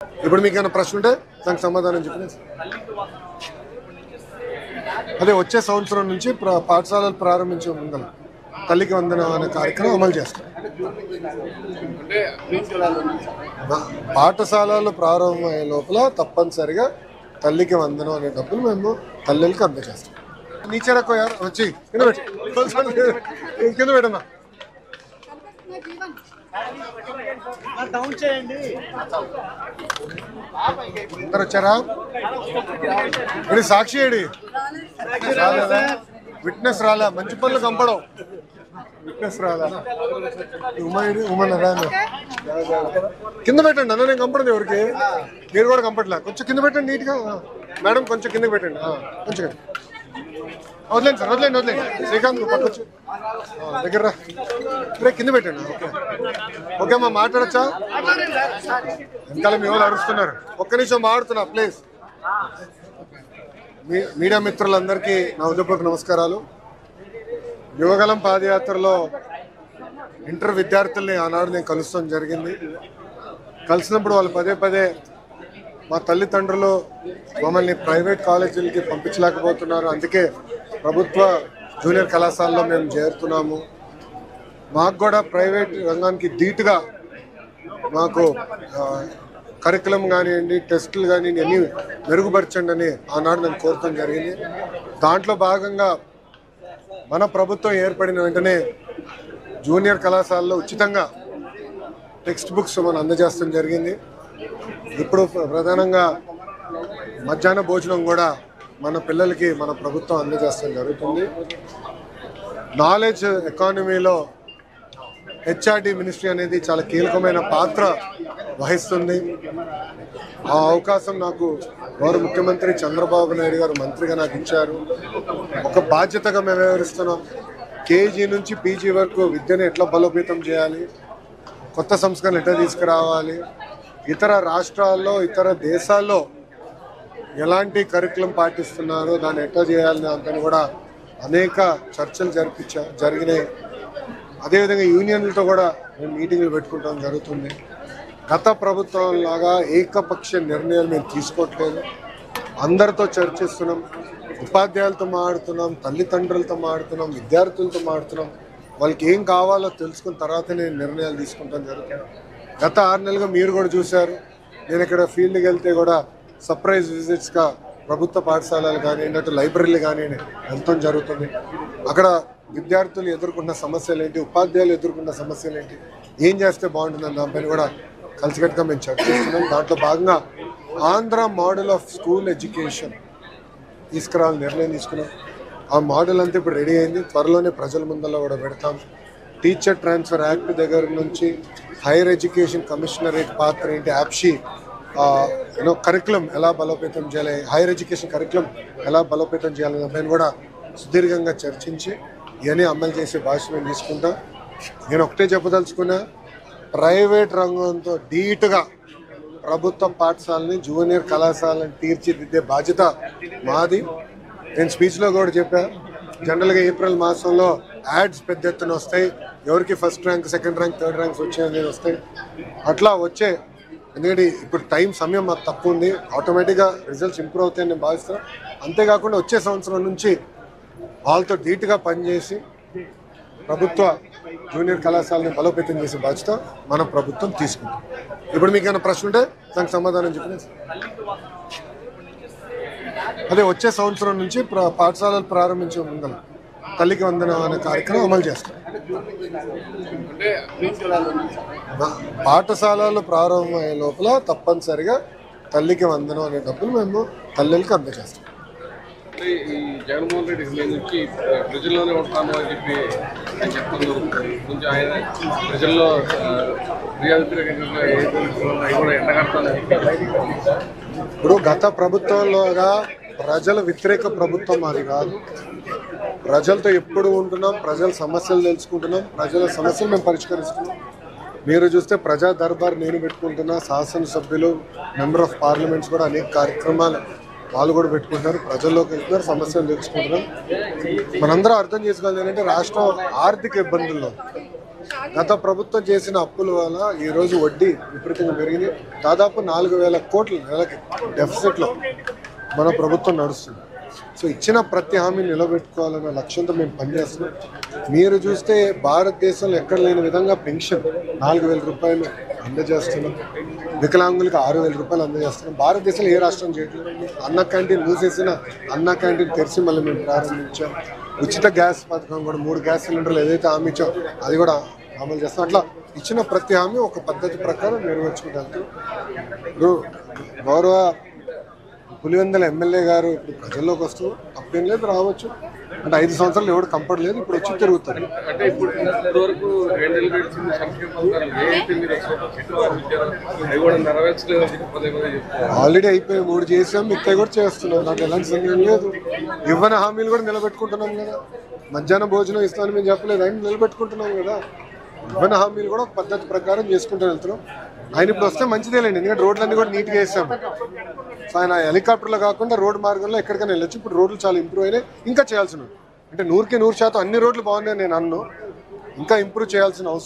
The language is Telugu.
ఇప్పుడు మీకు ఏమైనా ప్రశ్న ఉంటే దానికి సమాధానం చెప్పండి. అదే వచ్చే సంవత్సరం నుంచి పాఠశాలలు ప్రారంభించే ముందర తల్లికి వందనం అనే కార్యక్రమం అమలు చేస్తాం. పాఠశాలలు ప్రారంభమయ్యే లోపల తప్పనిసరిగా తల్లికి వందనం అనే డబ్బులు మేము తల్లికి అందజేస్తాం. నీచెడకు వచ్చి కింద పెట్టమ్మా. అందరు వచ్చారా? ఇది సాక్షి ఏడి రాలేదా? విట్నెస్ రాలే. మంచి పనులు కంపడం విట్నెస్ రాలే. కింద పెట్టండి అన్న. నేను కంపడదు ఎవరికి. మీరు కూడా కంపట్లే. కొంచెం కింద పెట్టండి నీట్గా. మేడం కొంచెం కిందకి పెట్టండి. కొంచెం వదిలేండి సార్. వదిలేండి. శ్రీకాంత్ పక్కొచ్చు దగ్గర రా. కింద పెట్టండి. ఓకే అమ్మా మాట్లాడచ్చా? వెనకాల మీ వాళ్ళు అరుస్తున్నారు. ఒక్క నిమిషం మాట్లాడుతున్నా ప్లీజ్. మీడియా మిత్రులందరికీ నా ఉదయపూర్వక నమస్కారాలు. యువగలం పాదయాత్రలో ఇంటర్ విద్యార్థుల్ని ఆనాడు నేను కలుస్తాం జరిగింది. కలిసినప్పుడు వాళ్ళు పదే మా తల్లిదండ్రులు మమ్మల్ని ప్రైవేట్ కాలేజీలకి పంపించలేకపోతున్నారు, అందుకే ప్రభుత్వ జూనియర్ కళాశాలలో మేము చేరుతున్నాము, మాకు కూడా ప్రైవేట్ రంగానికి ధీటుగా మాకు కరికులం కానివ్వండి, టెస్టులు కానివ్వండి అన్నీ మెరుగుపరచండి అని ఆనాడు నేను కోరటం జరిగింది. దాంట్లో భాగంగా మన ప్రభుత్వం ఏర్పడిన వెంటనే జూనియర్ కళాశాలలో ఉచితంగా టెక్స్ట్ బుక్స్ మనం అందజేస్తాం జరిగింది. ఇప్పుడు ప్రధానంగా మధ్యాహ్న భోజనం కూడా మన పిల్లలకి మన ప్రభుత్వం అందజేస్తాం జరుగుతుంది. నాలెడ్జ్ ఎకానమీలో హెచ్ఆర్డి మినిస్ట్రీ అనేది చాలా కీలకమైన పాత్ర వహిస్తుంది. ఆ అవకాశం నాకు గౌరవ ముఖ్యమంత్రి చంద్రబాబు నాయుడు గారు మంత్రిగా నాకు ఇచ్చారు. ఒక బాధ్యతగా మేము వ్యవహరిస్తున్నాం. కేజీ నుంచి పీజీ వరకు విద్యను ఎట్లా బలోపేతం చేయాలి, కొత్త సంస్కరణలు ఎట్లా తీసుకురావాలి, ఇతర రాష్ట్రాల్లో ఇతర దేశాల్లో ఎలాంటి కరికులం పాటిస్తున్నారో దాన్ని ఎట్లా చేయాలని దాంతో కూడా అనేక చర్చలు జరిగినాయి. అదేవిధంగా యూనియన్లతో కూడా మేము మీటింగ్లు పెట్టుకుంటాం జరుగుతుంది. గత ప్రభుత్వం లాగా ఏకపక్ష నిర్ణయాలు మేము తీసుకోవట్లేదు. అందరితో చర్చిస్తున్నాం, ఉపాధ్యాయులతో మాట్లాడుతున్నాం, తల్లిదండ్రులతో మాట్లాడుతున్నాం, విద్యార్థులతో మాట్లాడుతున్నాం. వాళ్ళకి ఏం కావాలో తెలుసుకున్న తర్వాతనే నిర్ణయాలు తీసుకుంటాం జరుగుతుంది. గత 6 నెలలుగా మీరు కూడా చూశారు. నేను ఇక్కడ ఫీల్డ్కి వెళ్తే కూడా సర్ప్రైజ్ విజిట్స్గా ప్రభుత్వ పాఠశాలలు కానివ్వండి, అటు లైబ్రరీలు కానివ్వండి వెళ్తాం జరుగుతుంది. అక్కడ విద్యార్థులు ఎదుర్కొన్న సమస్యలు ఏంటి, ఉపాధ్యాయులు ఎదుర్కొన్న సమస్యలు ఏంటి, ఏం చేస్తే బాగుంటుందని దానిపైన కూడా కలిసికట్టుగా మేము చర్చిస్తున్నాం. దాంట్లో భాగంగా Andhra model of school education తీసుకురావాలని నిర్ణయం తీసుకున్నాం. ఆ మోడల్ అంతా ఇప్పుడు రెడీ అయింది. త్వరలోనే ప్రజల ముందల్లో కూడా పెడతాం. టీచర్ ట్రాన్స్ఫర్ యాక్ట్ దగ్గర నుంచి హైయర్ ఎడ్యుకేషన్ కమిషనరేట్ పాత్ర ఏంటి, యాప్షీ కరికులం ఎలా బలోపేతం చేయాలి, హైయర్ ఎడ్యుకేషన్ కరికులం ఎలా బలోపేతం చేయాలనే దానిపైన కూడా సుదీర్ఘంగా చర్చించి ఇవన్నీ అమలు చేసే బాధ్యత మేము తీసుకుంటాం. నేను ఒకటే చెప్పదలుచుకున్నా, ప్రైవేట్ రంగంతో ధీటుగా ప్రభుత్వ పాఠశాలని జూనియర్ కళాశాలను తీర్చిదిద్దే బాధ్యత మాది. నేను స్పీచ్లో కూడా చెప్పా, జనరల్గా ఏప్రిల్ మాసంలో యాడ్స్ పెద్ద ఎత్తున వస్తాయి. ఎవరికి first rank, second rank, third ranks వచ్చాయనేది వస్తాయి. అట్లా వచ్చే, ఎందుకంటే ఇప్పుడు సమయం మాకు తక్కువ ఉంది, ఆటోమేటిక్గా రిజల్ట్స్ ఇంప్రూవ్ అవుతాయని నేను భావిస్తాను. అంతేకాకుండా వచ్చే సంవత్సరం నుంచి వాళ్ళతో ధీటుగా పనిచేసి ప్రభుత్వ జూనియర్ కళాశాలని బలోపేతం చేసే బాధ్యత మన ప్రభుత్వం తీసుకుంటాం. ఇప్పుడు మీకు ఏమైనా ప్రశ్న ఉంటే దానికి సమాధానం చెప్పండి. అదే వచ్చే సంవత్సరం నుంచి పాఠశాలలు ప్రారంభించే ముందర తల్లికి వందనం అనే కార్యక్రమం అమలు చేస్తాం. పాఠశాలలు ప్రారంభమయ్యే లోపల తప్పనిసరిగా తల్లికి వందనం అనే డబ్బులు మేము తల్లికి అందజేస్తాం. ఈ జగన్మోహన్ రెడ్డి నుంచి ప్రజల్లోనే ఉంటాను అని చెప్పి చెప్తున్నారు. కొంచెం ఆయన ప్రజల్లో ఇప్పుడు గత ప్రభుత్వంలోగా ప్రజల వ్యతిరేక ప్రభుత్వం అది కాదు. ప్రజలతో ఎప్పుడు ఉంటున్నాం, ప్రజల సమస్యలు తెలుసుకుంటున్నాం, ప్రజల సమస్యలు మేము పరిష్కరిస్తున్నాం. మీరు చూస్తే ప్రజా దర్బార్ నేను పెట్టుకుంటున్నా, శాసనసభ్యులు, మెంబర్ ఆఫ్ పార్లమెంట్స్ కూడా అనేక కార్యక్రమాలు వాళ్ళు కూడా పెట్టుకుంటున్నారు, ప్రజల్లోకి వెళ్తున్నారు, సమస్యలు తెలుసుకుంటున్నాం. మనందరం అర్థం చేసుకోవాలి ఏంటంటే రాష్ట్రం ఆర్థిక ఇబ్బందుల్లో గత ప్రభుత్వం చేసిన అప్పుల వల్ల ఈరోజు వడ్డీ విపరీతంగా పెరిగింది. దాదాపు 4,000 కోట్ల నెలకి డెఫిసిట్లో మన ప్రభుత్వం నడుస్తుంది. సో ఇచ్చిన ప్రతి హామీని నిలబెట్టుకోవాలన్న లక్ష్యంతో మేము పనిచేస్తున్నాం. మీరు చూస్తే భారతదేశంలో ఎక్కడ లేని విధంగా పెన్షన్ 4,000 రూపాయలు అందజేస్తున్నాం. వికలాంగులకు 6,000 రూపాయలు అందజేస్తున్నాం. భారతదేశంలో ఏ రాష్ట్రం చేయట్లేదు. అన్న క్యాంటీన్ మూసేసిన అన్న క్యాంటీన్ తెరిచి మళ్ళీ మేము ప్రారంభించాం. ఉచిత గ్యాస్ పథకం కూడా 3 గ్యాస్ సిలిండర్లు ఏదైతే హామీ ఇచ్చాం అది కూడా అమలు చేస్తాం. అట్లా ఇచ్చిన ప్రతి హామీ ఒక పద్ధతి ప్రకారం నెరవేర్చుకుంటాం. ఇప్పుడు గౌరవ పులివెందుల ఎమ్మెల్యే గారు ఇప్పుడు ప్రజల్లోకి వస్తూ అప్పుడేం లేదు, రావచ్చు అంటే 5 సంవత్సరాలు ఎవరు కంపట్ లేదు, ఇప్పుడు వచ్చి తిరుగుతారు. అంటే ఇప్పుడు ఇప్పటివరకు 2 ఏళ్ళు గడిచిన సంక్షేమ పథకాలు ఏదైతే మీరు అవి కూడా నెరవేర్చలేదని పదే చెప్తారు. ఆల్రెడీ అయిపోయి 3 చేసాం, మిగతా కూడా చేస్తున్నాం. నాకు ఎలాంటి సందేహం లేదు. ఇవ్వని హామీలు కూడా నిలబెట్టుకుంటున్నాం కదా. మధ్యాహ్నం భోజనం ఇస్తామని మేము చెప్పలేదు, ఆయన నిలబెట్టుకుంటున్నాం కదా. ఇవ్వని హామీలు కూడా ఒక పద్ధతి ప్రకారం చేసుకుంటూ వెళ్తున్నాం. ఆయన ఇప్పుడు వస్తే మంచిదేలేండి, ఎందుకంటే రోడ్లన్నీ కూడా నీట్గా వేసాం. సో ఆయన హెలికాప్టర్లో కాకుండా రోడ్డు మార్గంలో ఎక్కడికైనా వెళ్ళొచ్చు. ఇప్పుడు రోడ్లు చాలా ఇంప్రూవ్ అయినాయి, ఇంకా చేయాల్సిన అంటే 100% అన్ని రోడ్లు బాగున్నాయి నేను అన్ను, ఇంకా ఇంప్రూవ్ చేయాల్సిన అవసరం.